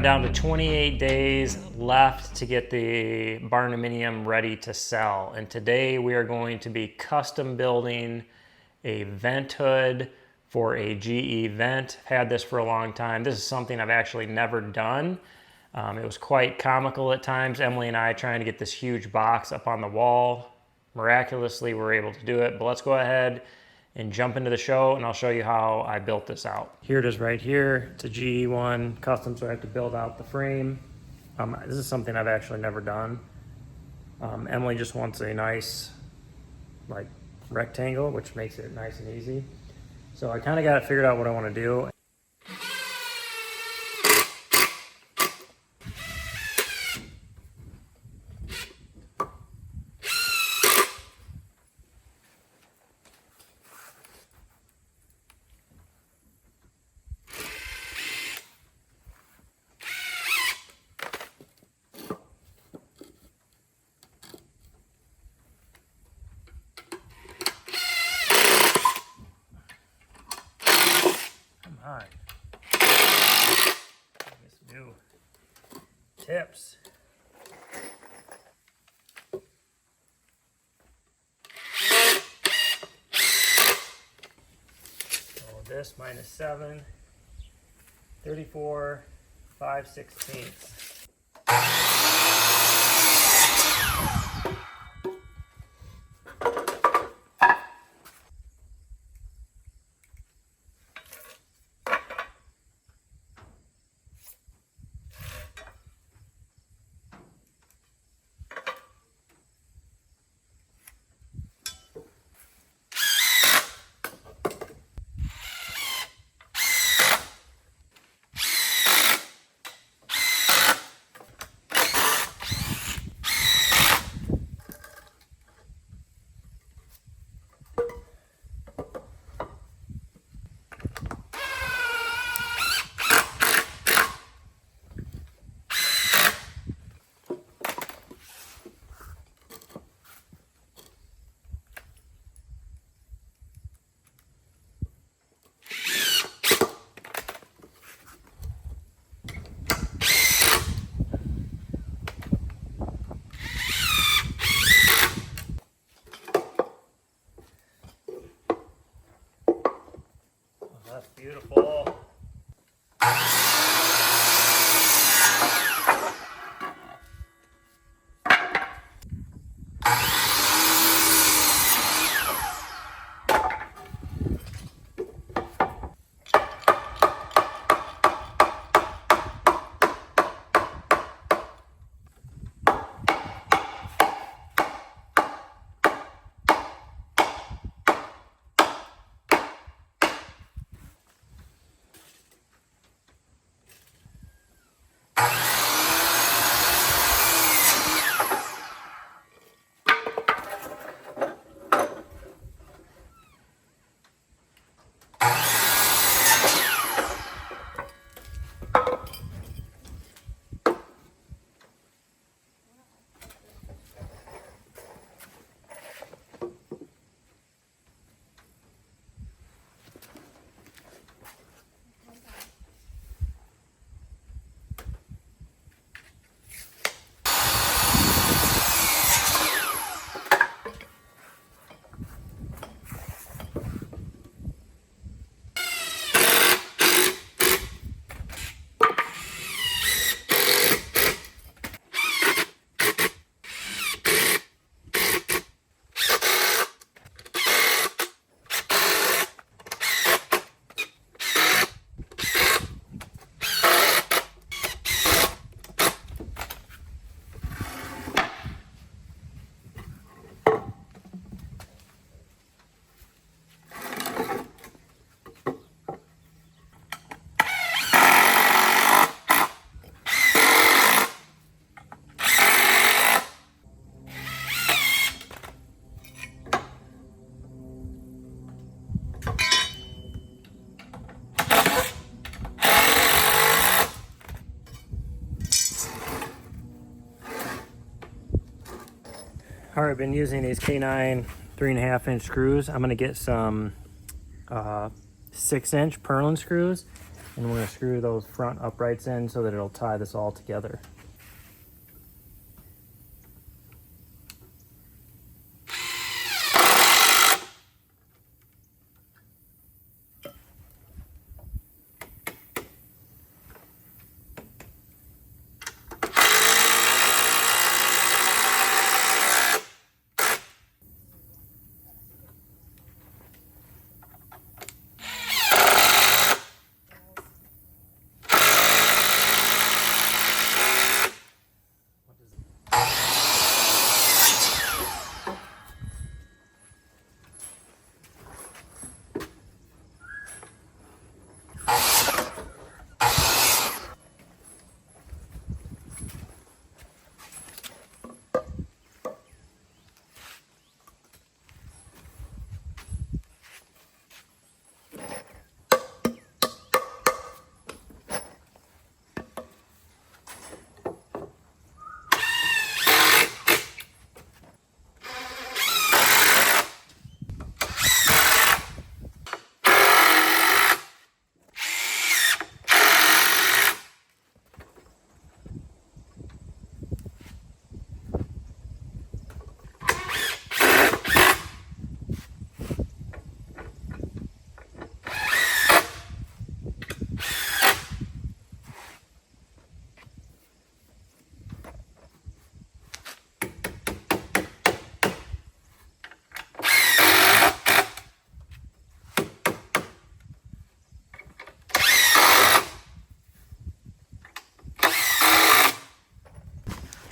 I'm down to 28 days left to get the Barndominium ready to sell. And today we are going to be custom building a vent hood for a GE vent. I've had this for a long time. This is something I've actually never done. It was quite comical at times. Emily and I trying to get this huge box up on the wall. Miraculously, we're able to do it. But let's go ahead and jump into the show, and I'll show you how I built this out. Here it is right here. It's a GE one, custom, so I have to build out the frame. This is something I've actually never done. Emily just wants a nice, like, rectangle, which makes it nice and easy. So I kind of got it figured out what I want to do. On. Some new tips. So this -7, 34, 5/16. That's beautiful. All right, I've been using these K9 3.5-inch screws. I'm gonna get some 6-inch purlin screws. And we're going to screw those front uprights in so that it'll tie this all together.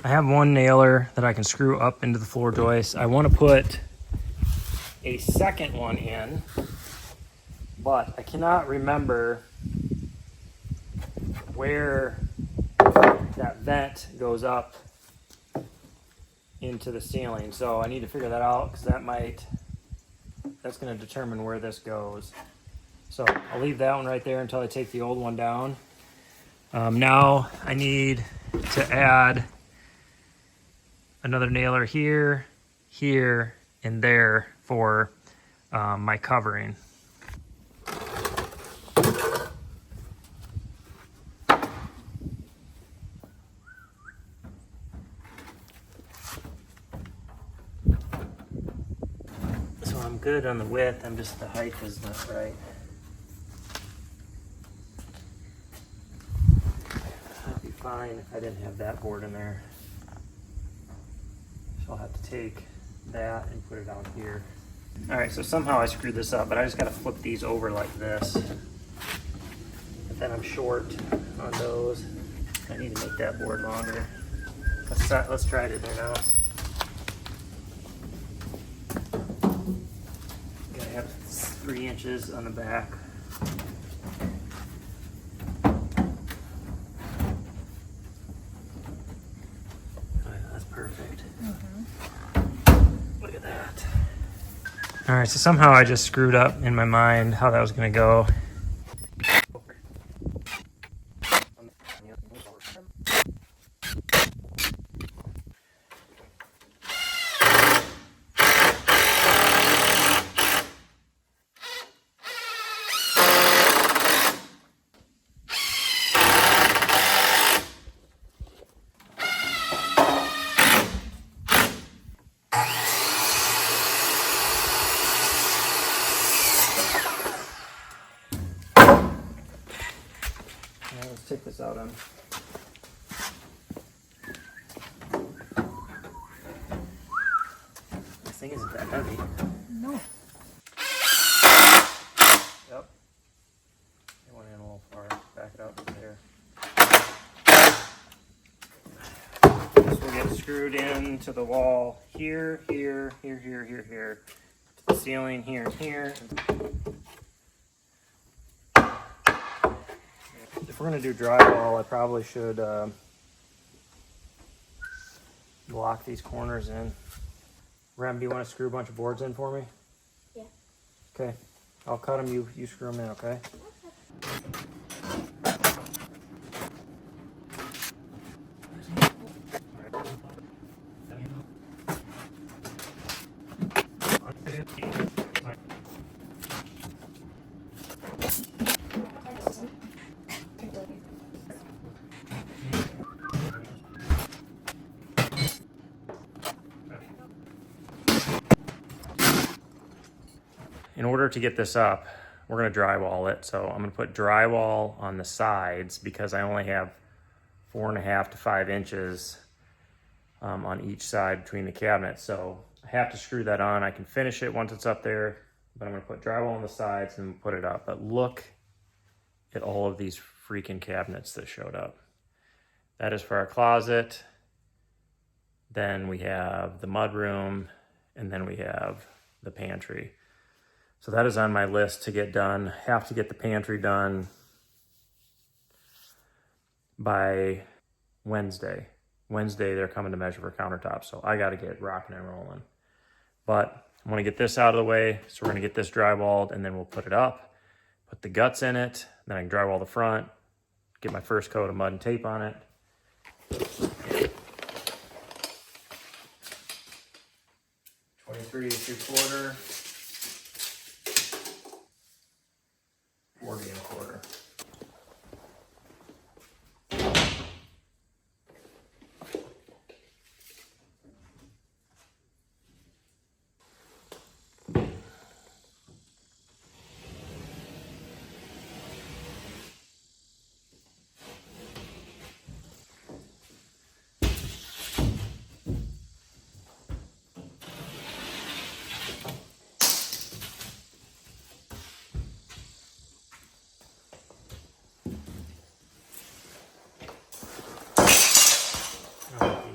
I have one nailer that I can screw up into the floor joist. I want to put a second one in, but I cannot remember where that vent goes up into the ceiling. So I need to figure that out because that's going to determine where this goes. So I'll leave that one right there until I take the old one down. Now I need to add another nailer here, here, and there for my covering. So I'm good on the width, the height is not right. That'd be fine if I didn't have that board in there. I'll have to take that and put it on here. All right, so somehow I screwed this up, but I just got to flip these over like this. But then I'm short on those. I need to make that board longer. Let's try it in there now. Gotta have 3 inches on the back. All right, that's perfect. Look at that. All right, so somehow I just screwed up in my mind how that was going to go. Let's take this out on. This thing isn't that heavy. No. Yep. It went in a little far. Back it up there. This will get screwed into the wall here, here, here, here, here, here. To the ceiling here and here. If we're going to do drywall, I probably should lock these corners in. Rem, do you want to screw a bunch of boards in for me? Yeah. Okay. I'll cut them, you screw them in, okay? in order to get this up, we're gonna drywall it. So I'm gonna put drywall on the sides because I only have 4.5 to 5 inches on each side between the cabinets. So I have to screw that on. I can finish it once it's up there, but I'm gonna put drywall on the sides and put it up. But look at all of these freaking cabinets that showed up. That is for our closet. Then we have the mudroom, and then we have the pantry. So that is on my list to get done. Have to get the pantry done by Wednesday. Wednesday, they're coming to measure for countertops, so I gotta get rocking and rolling. But I wanna get this out of the way, so we're gonna get this drywalled, and then we'll put it up, put the guts in it, then I can drywall the front, get my first coat of mud and tape on it. 23 3/4, 40 1/4.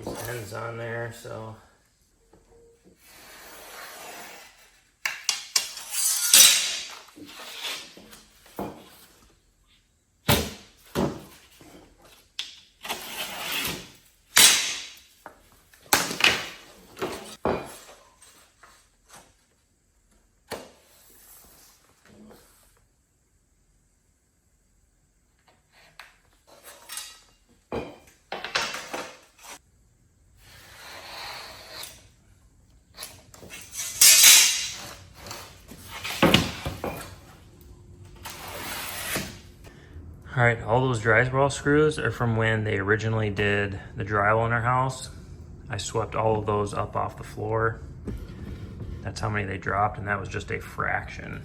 These ends on there, so all right, all those drywall screws are from when they originally did the drywall in our house. I swept all of those up off the floor. That's how many they dropped, and that was just a fraction.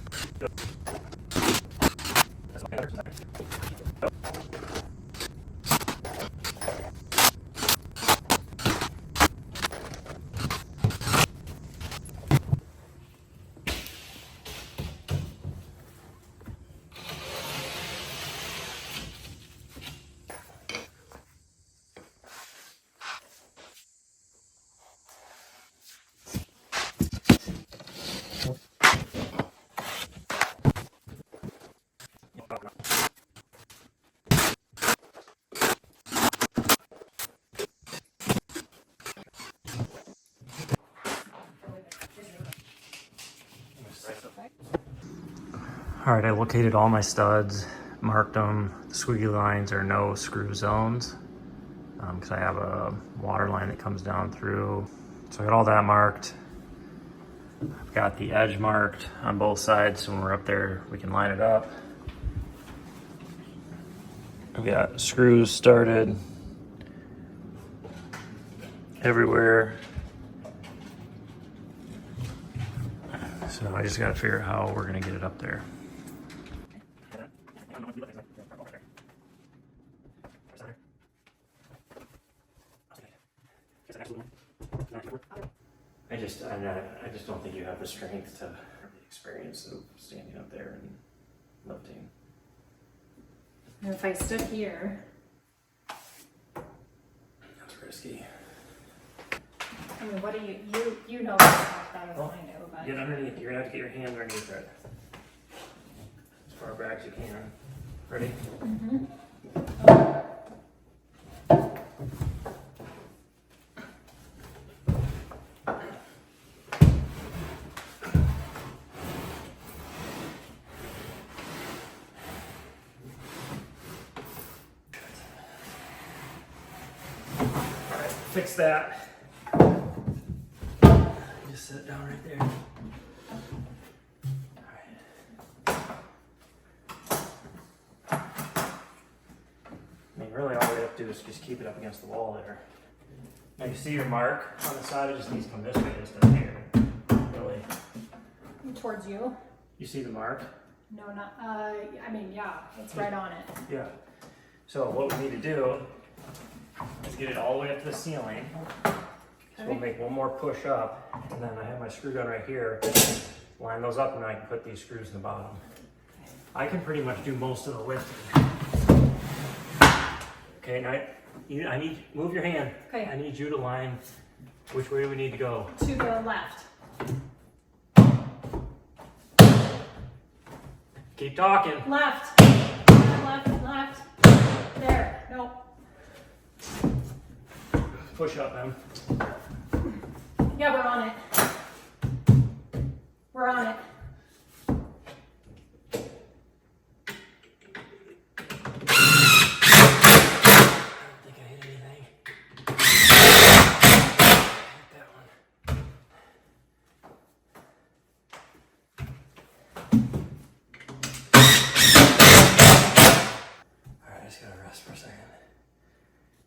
All right, I located all my studs, marked them. The squiggly lines are no screw zones because I have a water line that comes down through. So I got all that marked. I've got the edge marked on both sides, so when we're up there, we can line it up. I've got screws started everywhere. So I just gotta figure out how we're gonna get it up there. I just don't think you have the strength to have the experience of standing up there and lifting. And if I stood here, That's risky. I mean, what do you know better than I do, but Get underneath. You're gonna have to get your hands underneath it. As far back as you can. Ready? Mm-hmm. Fix that. Just sit down right there. I mean, really all we have to do is just keep it up against the wall there. Now you see your mark on the side, it just needs to come this way instead of here. Really. Towards you? You see the mark? No, not, I mean, yeah, it's right on it. Yeah. So what we need to do is get it all the way up to the ceiling. So we'll make one more push up, and then I have my screw gun right here. Line those up, and I can put these screws in the bottom. I can pretty much do most of the lifting. Okay, now I need, move your hand. Okay. I need you to line which way we need to go. To the left. Keep talking. Left. Left. There. Nope. Push up, man. Yeah, we're on it. We're on it.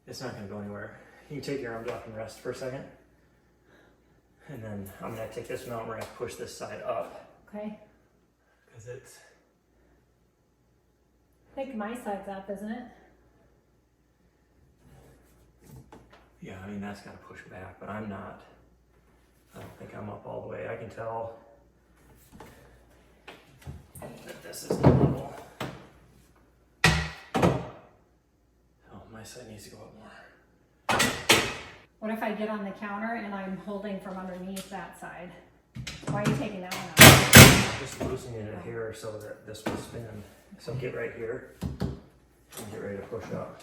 It's not going to go anywhere. You can take your arms off and rest for a second. And then I'm going to take this one out and we're going to push this side up. Okay. Because it's... I think my side's up, isn't it? Yeah, I mean, that's got to push back, but I'm not. I don't think I'm up all the way. I can tell that this isn't level. My side needs to go up more. What if I get on the counter and I'm holding from underneath that side? Why are you taking that one out? Just loosening it here so that this will spin. So get right here and get ready to push up.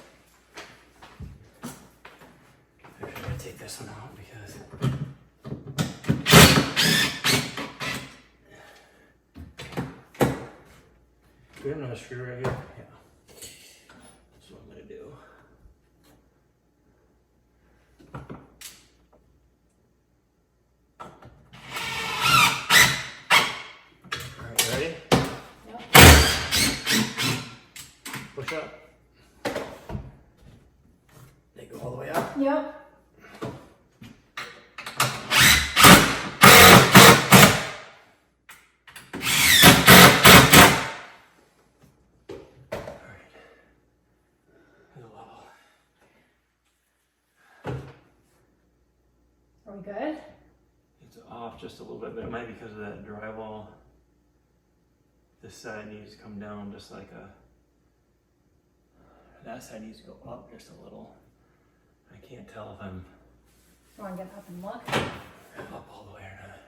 Actually, I'm going to take this one out because do we have another screw right here? Yeah. That's what I'm going to do. Push up. They go all the way up. Yep. Are we good? It's off just a little bit, but it might be because of that drywall. This side needs to come down just like a... That side needs to go up just a little. I can't tell if I'm You want to get up and look? up all the way or not.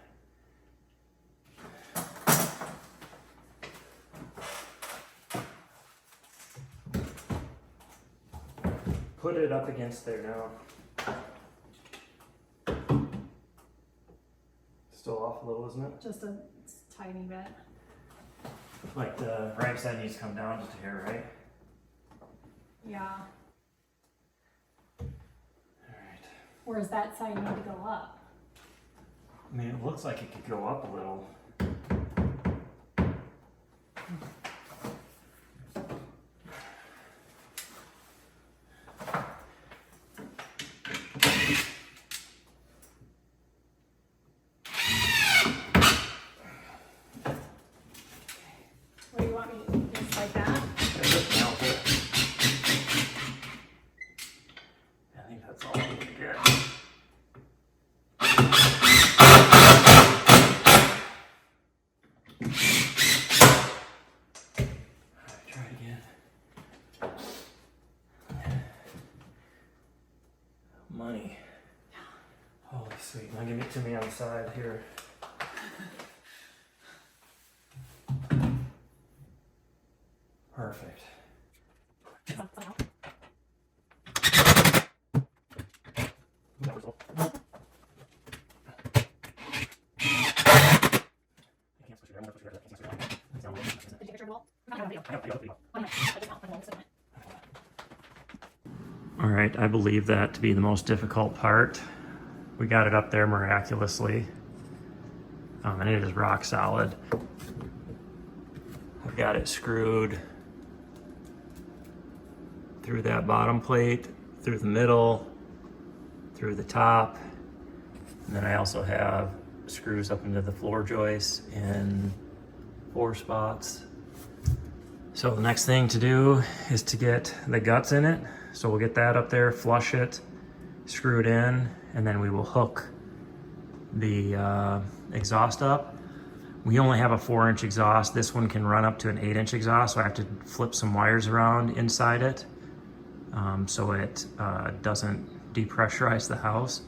Put it up against there now. Still off a little, isn't it? Just a tiny bit. Like the right side needs to come down just a hair, right? Yeah. Alright. Where's that side need to go up? I mean, it looks like it could go up a little. What do you want me to do? Just like that? Just melt it. I think that's all we need to get. Alright, try it again. Money. Holy sweet. Now give it to me on the side here. Perfect. All right, I believe that to be the most difficult part. We got it up there miraculously, and it is rock solid. I've got it screwed through that bottom plate, through the middle, through the top, and then I also have screws up into the floor joists in 4 spots. So the next thing to do is to get the guts in it. So we'll get that up there, flush it, screw it in, and then we will hook the exhaust up. We only have a 4-inch exhaust. This one can run up to an 8-inch exhaust, so I have to flip some wires around inside it so it doesn't depressurize the house.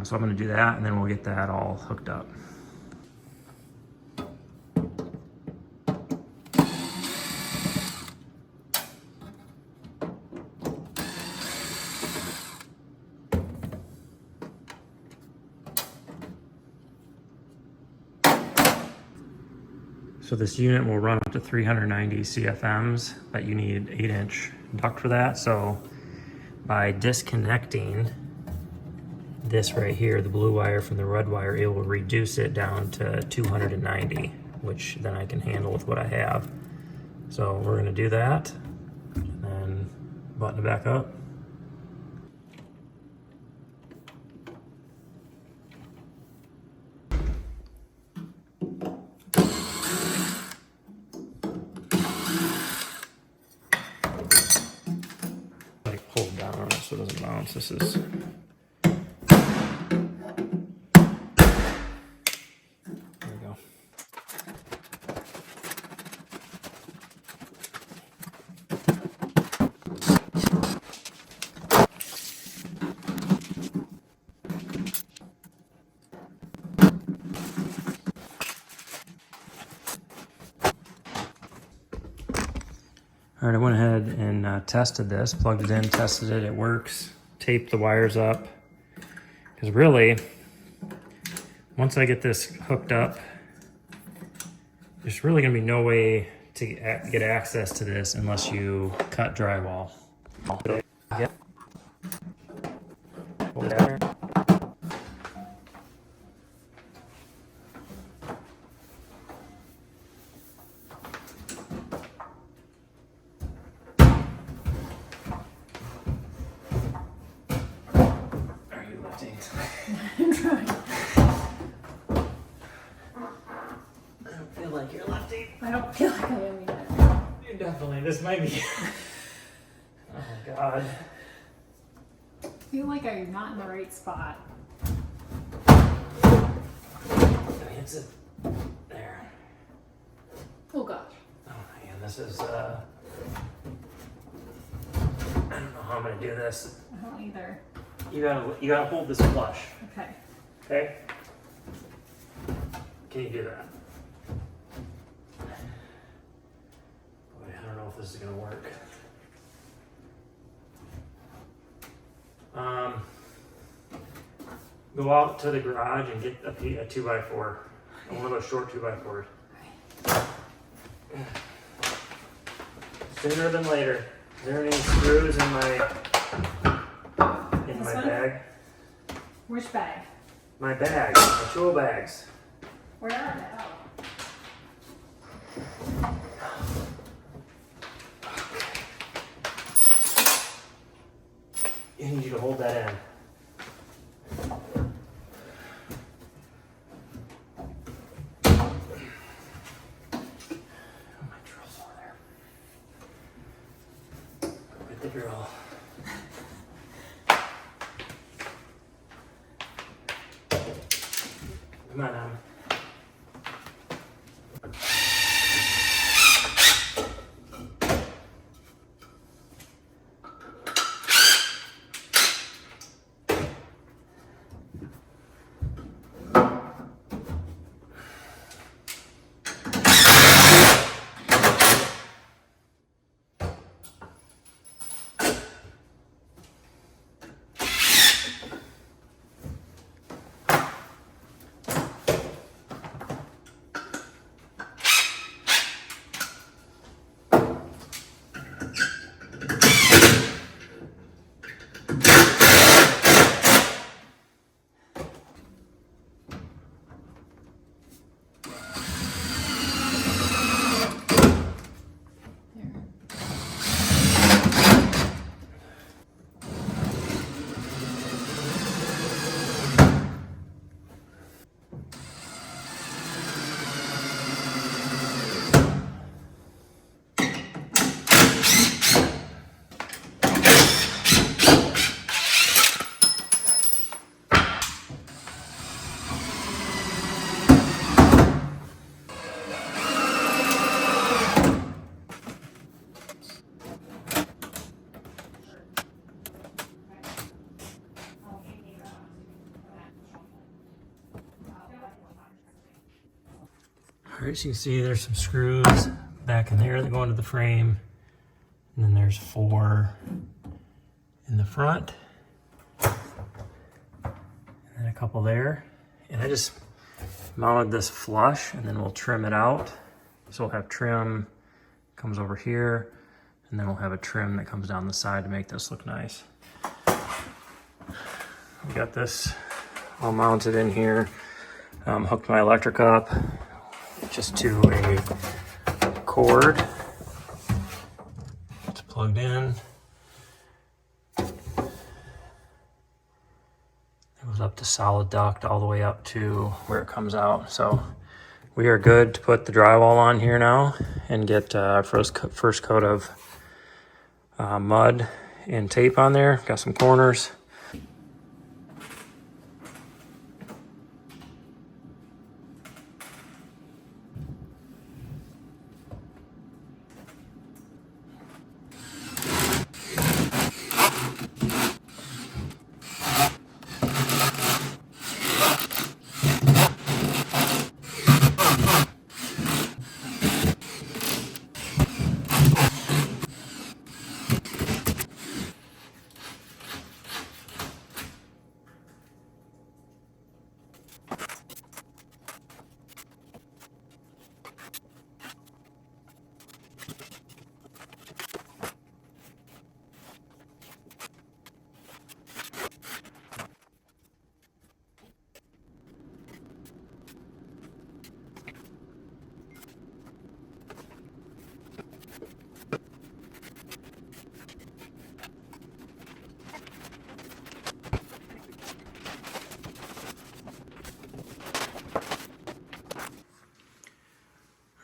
So I'm gonna do that, and then we'll get that all hooked up. So this unit will run up to 390 CFMs, but you need 8-inch duct for that. So by disconnecting this right here, the blue wire from the red wire, it will reduce it down to 290, which then I can handle with what I have. So we're gonna do that and then button it back up. Hold down on it so it doesn't bounce. This is there we go. All right, I went ahead and tested this, plugged it in, tested it, it works, taped the wires up. Because really, once I get this hooked up, there's really gonna be no way to get access to this unless you cut drywall. Yep. I'm trying. I don't feel like you're lefty. I don't feel like I am either. You're definitely, this might be. Oh God. I feel like I'm not in the right spot. I mean, it's there. Oh gosh. Oh man, this is, I don't know how I'm gonna do this. I don't either. You gotta hold this flush, Okay. okay? Can you do that? Boy, I don't know if this is gonna work. Go out to the garage and get a 2x4. One of those short 2x4s. Sooner than later. Is there any screws in my This one? bag? Which bag? My bags, my tool bags. Where are they? I need you to hold that in. Oh, my drill's over there. Go get the drill. Come on, Em. All right, so you can see there's some screws back in there that go into the frame. And then there's 4 in the front. And then a couple there. And I just mounted this flush, and then we'll trim it out. So we'll have trim comes over here, and then we'll have a trim that comes down the side to make this look nice. We got this all mounted in here. Hooked my electric up just to a cord. It's plugged in. It goes up to solid duct all the way up to where it comes out. So we are good to put the drywall on here now and get our first coat of mud and tape on there. Got some corners.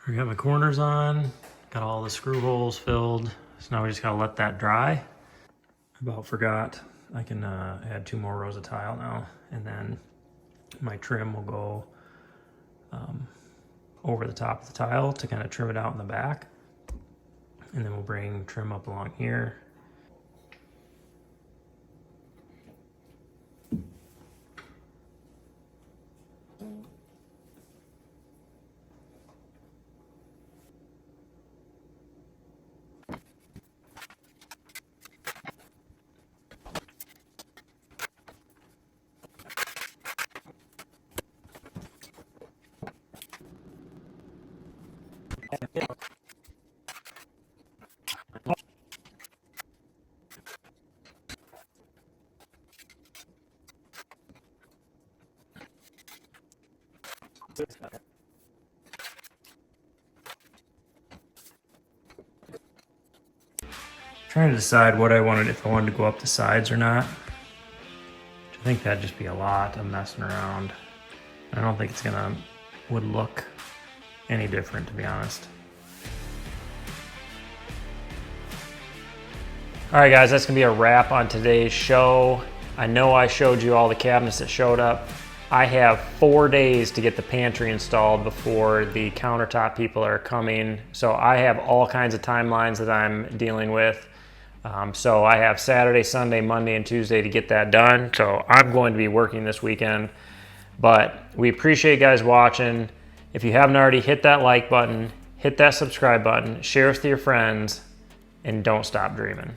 I got my corners on, got all the screw holes filled, so now we just gotta let that dry. I about forgot, I can add 2 more rows of tile now, and then my trim will go over the top of the tile to kind of trim it out in the back. And then we'll bring trim up along here. Trying to decide what I wanted, if I wanted to go up the sides or not. I think that'd just be a lot of messing around. I don't think it's would look any different, to be honest. All right, guys, that's gonna be a wrap on today's show. I know I showed you all the cabinets that showed up. I have 4 days to get the pantry installed before the countertop people are coming. So I have all kinds of timelines that I'm dealing with. So I have Saturday, Sunday, Monday, and Tuesday to get that done. So I'm going to be working this weekend. But we appreciate you guys watching. If you haven't already, hit that like button, hit that subscribe button, share us to your friends, and don't stop dreaming.